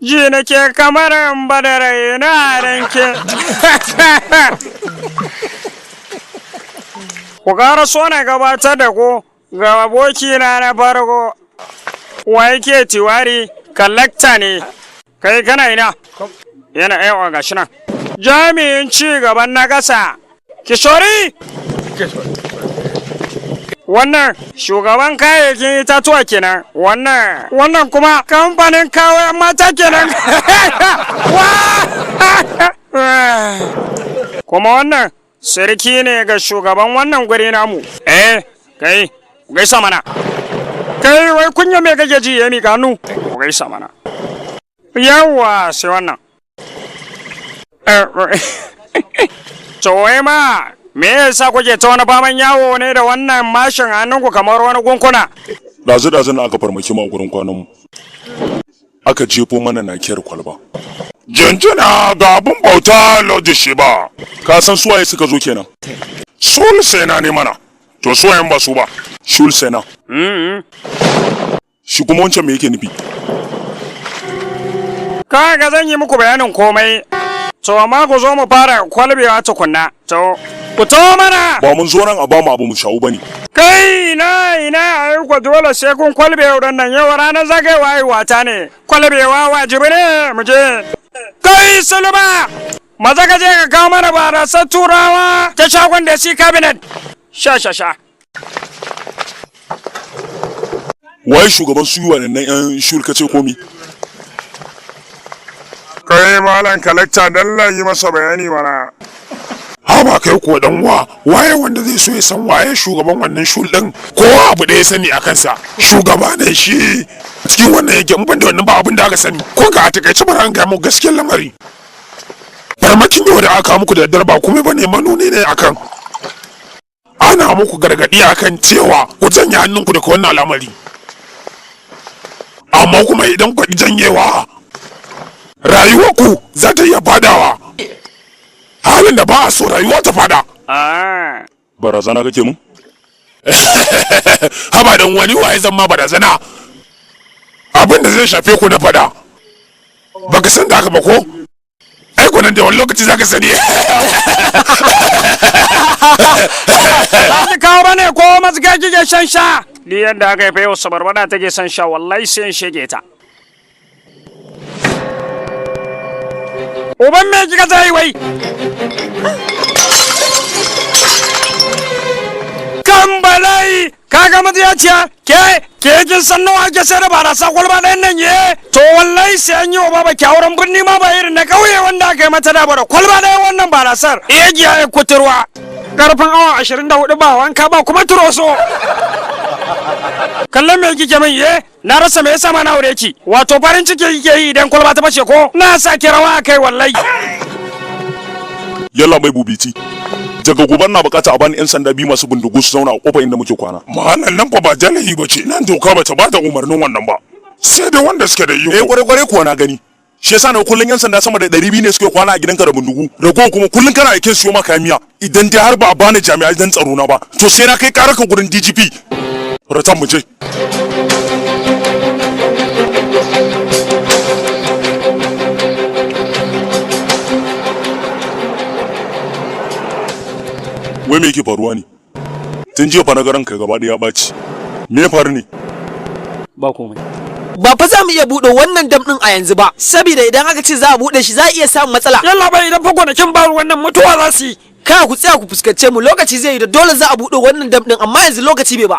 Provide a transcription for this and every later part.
ji nake kamar badare na ranke. Ku ƙara so na gabatar da ku ga abokina na farko. Wa yake Tiwari, kalakta ne. Kai kana ina? Yana yawa gashi nan. Jami'in ci gaban na ƙasa. Kishori? Wannan shugaban kayayyakin itatuwa kenan. Wannan kuma kamfanin kayan mata kenan. Kuma wannan sarki ne ga shugaban wannan guri namu. Kai, gaisa mana. Kai wai kunya me kake ji ya mika hannu? Gaisa mana. Yawwa sai wannan. To wai ma me yasa kuke ta wani faman yawo ne da wannan mashin hannunku kamar wani gunkuna? Dazu na aka farmaki ma gurin kwananmu. Aka jefo mana nakiyar kwalba. Jinjina ga abin bauta lojishi ba. Ka san suwaye suka zo kenan? Sul Sena ne mana. To suwayen ba su ba. Shul Sena. Shi kuma wancan me yake nufi? Kaga zan yi muku bayanin komai. To amma ku zo mu fara kwalbewa tukunna. To ku to mana. Ba mun zo nan a ba mu abu mu shawo bane. Kai ina ku dole sai kun kwalbe wurin nan yau ranar zagayewa haihuwata ne. Kwalbewa wajibi ne mu je. Kai Sulma, maza ka je ka kawo mana barasar turawa ta shagon da si cabinet. Sha. Wai shugaban su yi waɗannan 'yan shulkace komi? Kai malam kalakta dalla yi masa bayani mana. Haba kai ko dan waye wanda zai so ya san waye shugaban wannan shul din? Kowa abu da ya sani a kansa. Shugaba ne shi. Cikin wannan yake mun banda wannan ba abin da aka sani. Ko ga a takaice bara an ga mu gaskiyar lamari. Farmakin yau da aka muku da daddare ba kuma bane manuni ne akan. Ana muku gargadi akan cewa ku janye hannunku daga wannan al'amari. Amma kuma idan ku janyewa rayuwarku za ta iya fadawa. Halin da ba a so rayuwa ta fada. Barazana kake mun? Haba dan wani waye zan ma barazana. Abin da zai shafe ku na fada. Baka san da haka ba ko? Ai ko nan da wani lokaci zaka sani. Ba kawo bane ko mazga kike shan sha? Ni yanda aka yi fa yau sabarbada take san sha wallahi sai in shege ta. Uban me kika zai wai? Kambalai kaga maziyaciya ke kin san nawa ake sayar da barasa kwalba ɗayan nan ye? To wallahi sai an yi wa baba kyawuran birni ma ba irin na ƙauye wanda aka yi mata da bara kwalba ɗayan wannan barasar. Iya giya ya kuturwa. Karfin awa 24 ba wanka ba kuma turoso. Kallon me kike min ye? Na rasa me yasa ma na aure ki. Wato farin ciki kike yi idan kwalba ta bace ko? Na saki rawa kai wallahi. Yalla mai bubiti. Daga gobe na bukata a bani 'yan sanda biyu masu bindigu su zauna a kofar inda muke kwana. Mahallan nan fa ba jalahi bace. Nan doka bata ba da umarnin wannan ba. Sai da wanda suke da iko. Kware kuwa na gani. Shi yasa na kullun 'yan sanda sama da 200 ne suke kwana a gidanka da bindigu. Rago kuma kullun kana aikin siyo maka miya. Idan dai har ba a bani jami'ai dan tsaro na ba, to sai na kai karakan gurin DGP. Ratan mu je. Wai me yake faruwa ne? Tun jiya fa na garan kai gaba ɗaya ya ɓaci. Me ya faru ne? Ba komai. Ba fa za mu iya buɗe wannan dam ɗin a yanzu ba, saboda idan aka ce za a buɗe shi za a iya samun matsala. Yalla bai idan fa gonakin ba wannan mutuwa za su yi. Ka ku tsaya ku fuskance mu, lokaci zai yi da dole za a buɗe wannan dam ɗin, amma yanzu lokaci bai ba.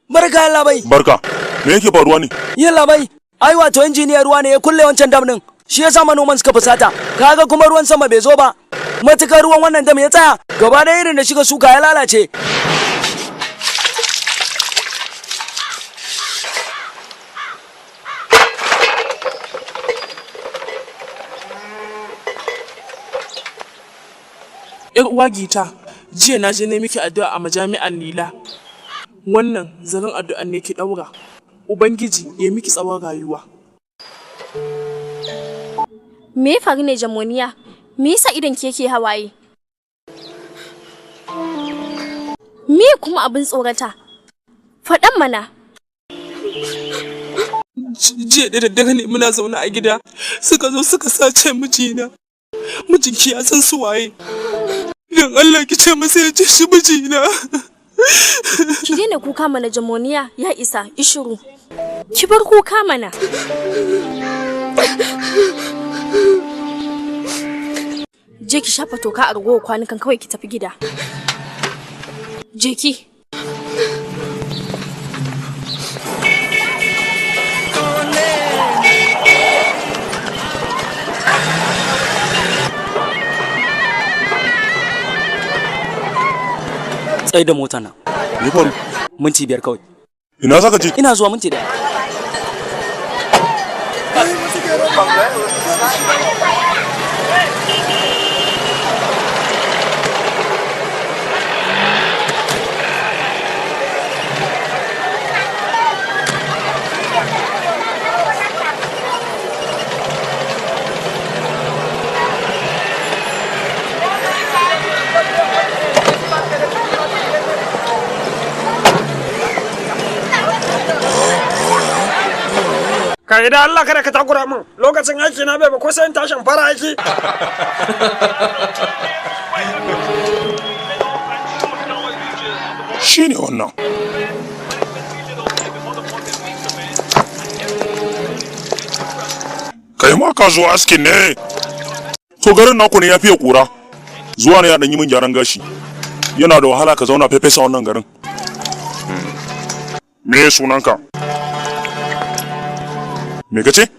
Barka yalla bai. Barka. Me yake faruwa ne? Yalla bai. Ai wato injiniyar ruwa ne ya kulle wancan dam ɗin. Shi yasa manoman suka fusata. Kaga kuma ruwan sama bai zo ba. Matukar ruwan wannan dam ya tsaya, gaba da irin da shiga suka ya lalace. Yar uwa Gita, jiya na je ne miki addu'a a majami'an Nila. Wannan zarin addu'an ne ki daura. Ubangiji ya miki tsawon rayuwa. Me ya faru ne Jamoniya? Me yasa idan ke yake hawaye? Me kuma abin tsorata? Faɗan mana. jiya da daddare ne muna zaune a gida suka zo suka sace mijina. Mijinki ya san su waye. Don Allah ki ce masa ya ce shi mijina. Ki daina kuka mana Jamoniya, ya isa, ishuru. Ki bar kuka mana. Je ki shafa toka a ragowar kwanukan kawai ki tafi gida. Je ki. Tsaye da mota na. Me faru? Minti 5 kawai. Ina zaka je? Ina zuwa minti 1. Kai da Allah kada ka takura min lokacin aiki na bai ba ko sai in tashin fara aiki. Shine wannan. Kai ma ka zo askin ne? To garin naku ne ya fiye kura. Zuwa ne ya dan yi min gyaran gashi. Yana da wahala ka zauna fefesa wannan garin. Me sunanka? Me kace?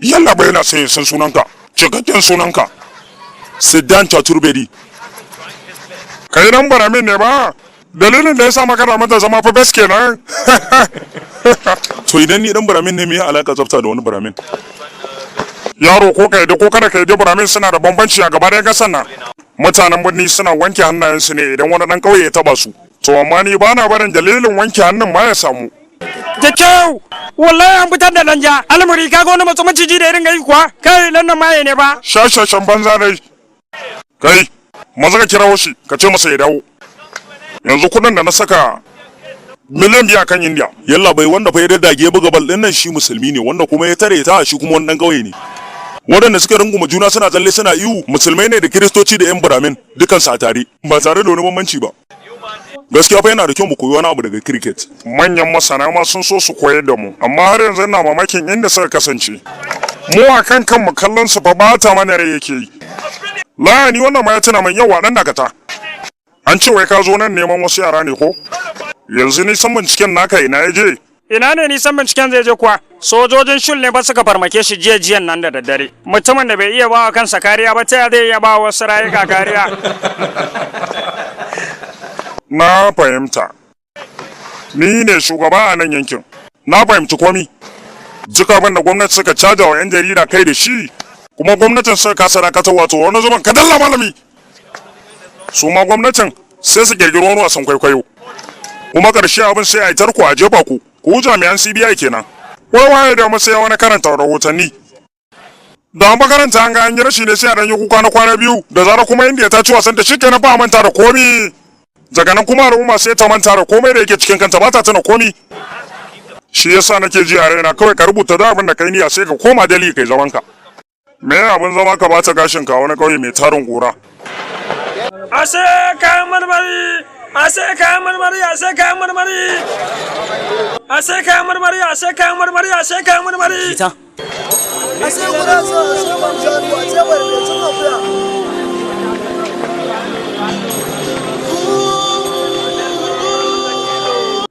Yalla bai na sai san sunanka. Cikakken sunanka. Sidan Chaturbedi. Kai nan baramin ne ba? Dalilin da ya sa maka da mata zama fa bes kenan. To idan ni dan baramin ne me ya alaka tsafta da wani baramin? Yaro ko kai da ko kada kai da baramin suna da bambanci a gaba da gasan nan. Mutanen birni suna wanke hannayensu ne idan wani dan kauye ya taba su. To amma ni bana barin dalilin wanke hannun ma ya samu. Da kyau, wallahi an fitar da danja. Almuri ka ga wani mutum maciji da irin gai kuwa? Kai lannan maye ne ba. Shashashan banza dai. Kai, maza ka kirawo shi, ka ce masa ya dawo. Yanzu kudin da na saka miliyan biya kan India. Yalla bai wanda fa ya daddage buga bal din nan shi musulmi ne wanda kuma ya tare ta shi kuma wani dan kauye ne. Waɗanda suka runguma juna suna tsalle suna ihu musulmai ne da kiristoci da yan buramin dukansu a tare ba tare da wani bambanci ba. Gaskiya fa yana da kyau mu koyi wani abu daga cricket. Manyan masana ma sun so su koyar da mu, amma har yanzu ina mamakin inda suka kasance. Mu a kan kanmu kallon su fa ba ta mana rai yake yi. La'ani wannan ma ya tuna min yawa dan dakata. An ce wai ka zo nan neman wasu yara ne ko? Yanzu ni san binciken naka ina ya je? Ina ne nisan binciken zai je kuwa? Sojojin shul ne ba suka farmake shi jiyan nan da daddare. Mutumin da bai iya ba wa kansa kariya ba ta zai iya ba wa wasu rayuka kariya. Na fahimta. Ni ne shugaba a nan yankin. Na fahimci komi. Duk abin da gwamnati suka caja wa 'yan jarida kai da shi, kuma gwamnatin suka kasa dakatar wato wani zuban ka dalla malami. Su ma gwamnatin sai su kirkiro wani wasan kwaikwayo. Kuma ƙarshe abin sai a yi tarko a jefa ku jami'an CBI kenan. Wai waye da mu sai wani karanta rahotanni. Da an makaranta an ga an yi rashi ne sai a dan yi kuka na kwana biyu da zara kuma India ta ci wasan ta shikenan ba manta da komi. Daga nan kuma al'umma sai ta manta da komai da yake cikin kanta ba ta tuna komi. Shi yasa nake ji a raina kawai ka rubuta da abin da kai niyya sai ka koma Delhi kai zaman ka. Me abin zama ka bata gashin ka wani kauye mai tarin gora. Ase kayan marmari, ase kayan marmari, ase kayan marmari. Ase kayan marmari, ase kayan marmari, ase kayan marmari. Gita. Ase gurasa, ase manjaro, ase barbe, sun akuya.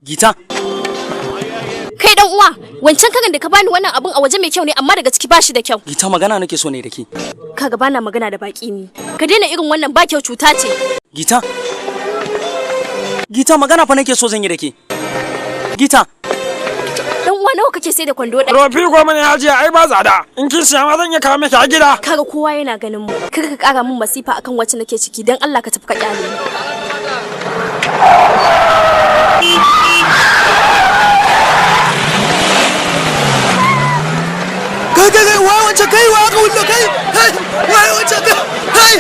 Gita. Kai dan uwa, wancan kagan da ka bani wannan abun a waje mai kyau ne amma daga ciki bashi da kyau. Gita magana nake so ne da ke. Kaga bana magana da baki ni. Ka daina irin wannan ba kyau cuta ce. Gita. Gita magana fa nake so zan yi da ke. Gita. Dan uwa nawa kake sai da kwando ɗaya? Rofi goma ne hajiya ai ba tsada. In kin siya ma zan iya kawo miki a gida. Kaga kowa yana ganin mu. Kaga ka kara min masifa akan wacce nake ciki dan Allah ka tafi ka kyale ni. Kai, wai wancan kai, wa aka wullo kai, wai wancan kai,